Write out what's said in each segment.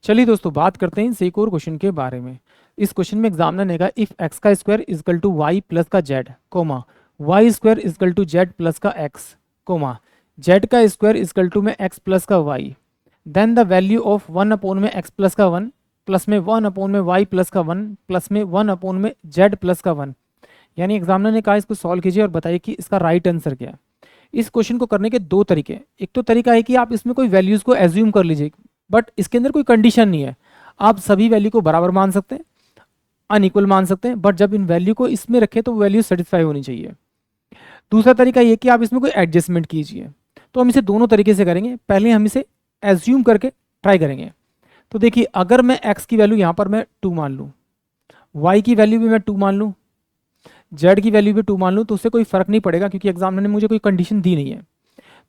चलिए दोस्तों बात करते हैं इस एक और क्वेश्चन के बारे में। इस क्वेश्चन में एग्जामिनर ने कहा इफ एक्स का square equal to y plus का z comma y square equal to z plus का एक्स कोमा जेड का स्क्वायर इजकल टू में एक्स प्लस का y then the value of 1 में एक्स प्लस का 1 प्लस में 1 में वाई प्लस का 1 प्लस में 1 में जेड प्लस का 1। यानी एग्जामिनर ने कहा इसको सॉल्व कीजिए और बताइए कि इसका राइट आंसर क्या है। इस क्वेश्चन को करने के दो तरीके हैं। एक तो तरीका है कि आप इसमें कोई वैल्यूज को एज्यूम कर लीजिए, बट इसके अंदर कोई कंडीशन नहीं है, आप सभी वैल्यू को बराबर मान सकते हैं, अनइक्वल मान सकते हैं, बट जब इन वैल्यू को इसमें रखें तो वैल्यू सेटिस्फाई होनी चाहिए। दूसरा तरीका ये कि आप इसमें कोई एडजस्टमेंट कीजिए। तो हम इसे दोनों तरीके से करेंगे। पहले हम इसे एज्यूम करके ट्राई करेंगे। तो देखिए, अगर मैं x की वैल्यू यहाँ पर मैं 2 मान लूँ, y की वैल्यू भी मैं 2 मान लूँ, z की वैल्यू भी 2 मान लूँ, तो उससे कोई फर्क नहीं पड़ेगा क्योंकि एग्जामिनर ने मुझे कोई कंडीशन दी नहीं है।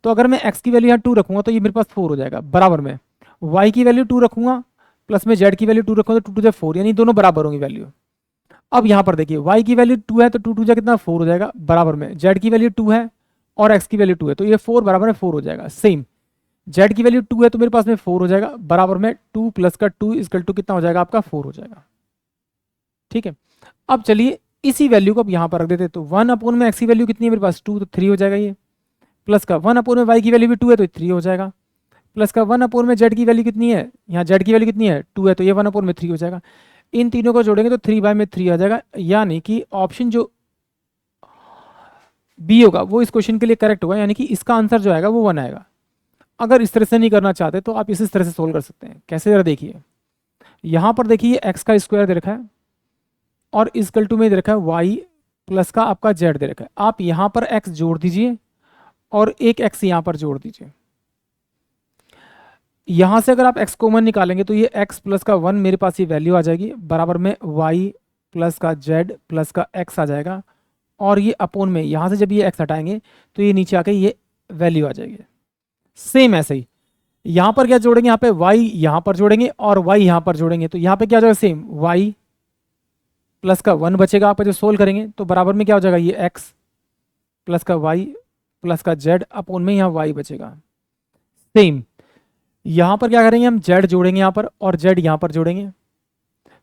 तो अगर मैं x की वैल्यू यहाँ 2 रखूँगा तो ये मेरे पास 4 हो जाएगा बराबर में। y की वैल्यू 2 रखूँगा प्लस में z की वैल्यू 2 रखूँगा तो 2 2 4, यानी दोनों बराबर होंगी वैल्यू। अब यहाँ पर देखिए, y की वैल्यू 2 है तो 2 2 कितना 4 हो जाएगा बराबर में। z की वैल्यू 2 है और x की वैल्यू 2 है तो ये 4 बराबर में 4 हो जाएगा। सेम z की वैल्यू 2 है तो मेरे पास में 4 हो जाएगा बराबर में 2 प्लस का 2 इक्वल टू कितना हो जाएगा आपका 4 हो जाएगा। ठीक है, अब चलिए इसी वैल्यू को अब यहाँ पर रख देते। तो 1 में x की वैल्यू कितनी है मेरे पास 2, तो 3 हो जाएगा ये। प्लस का 1 में y की वैल्यू भी 2 है तो 3 हो जाएगा। प्लस का 1 में z की वैल्यू कितनी है, यहाँ z की वैल्यू कितनी है 2 है तो ये 1 में 3 हो जाएगा। इन तीनों को जोड़ेंगे तो 3/3 आ जाएगा, यानी कि ऑप्शन जो बी होगा वो इस क्वेश्चन के लिए करेक्ट होगा, यानी कि इसका आंसर जो आएगा वो 1 आएगा। अगर इस तरह से नहीं करना चाहते तो आप इस तरह से सोल्व कर सकते हैं। कैसे, जरा देखिए, यहाँ पर देखिए एक्स का स्क्वायर दे रखा है और इक्वल टू में दे रखा है वाई प्लस का आपका जेड दे रखा है। आप यहाँ पर एक्स जोड़ दीजिए और एक एक्स यहाँ पर जोड़ दीजिए। यहाँ से अगर आप एक्स कॉमन निकालेंगे तो ये एक्स प्लस का 1 मेरे पास ये वैल्यू आ जाएगी बराबर में वाई प्लस का जेड प्लस का एक्स आ जाएगा, और ये अपोन में यहाँ से जब ये एक्स हटाएंगे तो ये नीचे आके ये वैल्यू आ जाएगी। सेम ऐसे ही यहाँ पर क्या जोड़ेंगे, यहाँ पे y यहाँ पर जोड़ेंगे और y यहाँ पर जोड़ेंगे तो यहाँ पे क्या हो जाएगा सेम y प्लस का 1 बचेगा। आप जो सोल्व करेंगे तो बराबर में क्या हो जाएगा ये x प्लस का y प्लस का z अपोन में यहाँ y बचेगा। सेम यहाँ पर क्या करेंगे, हम z जोड़ेंगे यहाँ पर और z यहाँ पर जोड़ेंगे।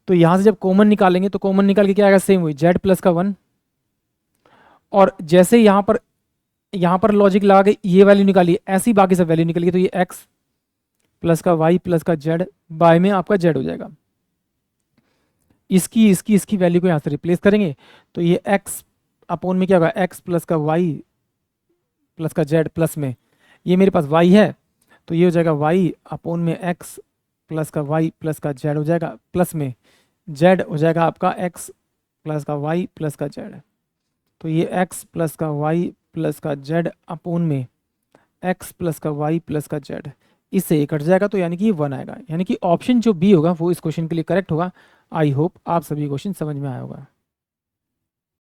तो यहाँ से जब कॉमन निकालेंगे तो कॉमन निकाल के क्या आएगा सेम हुई z प्लस का 1, और जैसे यहाँ पर लॉजिक लगा के ये वैल्यू निकालिए, ऐसी बाकी सब वैल्यू निकलिए तो ये x प्लस का y प्लस का z बाय में आपका z हो जाएगा। इसकी वैल्यू को यहाँ से रिप्लेस करेंगे तो ये x अपोन में क्या होगा x प्लस का y प्लस का z प्लस में ये मेरे पास y है तो ये हो जाएगा y अपोन में x प्लस का y प्लस का z हो जाएगा, प्लस में z हो जाएगा आपका x प्लस का y प्लस का z। तो ये x प्लस का y प्लस का z अपोन में x प्लस का y प्लस का z, इससे ये कट जाएगा तो यानी कि ये 1 आएगा। यानी कि ऑप्शन जो बी होगा वो इस क्वेश्चन के लिए करेक्ट होगा। आई होप आप सभी क्वेश्चन समझ में आया होगा।